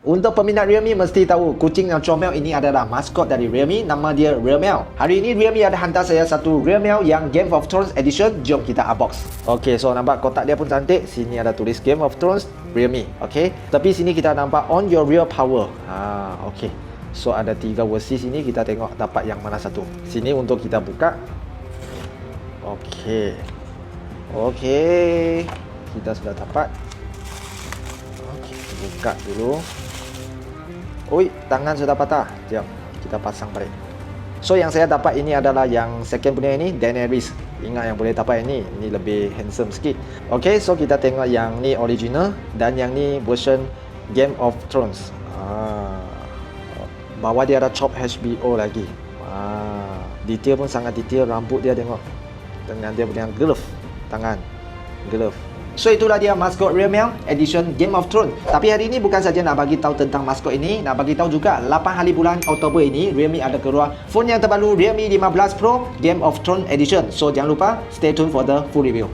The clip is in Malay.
Untuk peminat Realme mesti tahu kucing yang comel ini adalah maskot dari Realme, nama dia Realme. Hari ini Realme ada hantar saya satu Realme yang Game of Thrones Edition. Jom kita unbox. Okey, so nampak kotak dia pun cantik. Sini ada tulis Game of Thrones Realme. Okey, tapi sini kita nampak on your real power. Okey. So ada 3 versi sini, kita tengok dapat yang mana satu. Sini untuk kita buka. Okey. Okey. Kita sudah dapat. Okey, buka dulu. Oi, tangan sudah patah. Jom, kita pasang balik. So yang saya dapat ini adalah yang second punya ini, Daenerys. Ingat yang boleh dapat ini lebih handsome sikit. Okey, so kita tengok yang ni original dan yang ni version Game of Thrones. Bawah dia ada chop HBO lagi. Detail pun sangat detail, rambut dia tengok. Dengan dia punya glove, tangan, glove. So itulah dia maskot Realme Edition Game of Thrones. Tapi hari ini bukan saja nak bagi tahu tentang maskot ini, nak bagi tahu juga 8 hari bulan Oktober ini Realme ada keluar phone yang terbaru, Realme 15 Pro Game of Thrones Edition. So jangan lupa stay tune for the full review.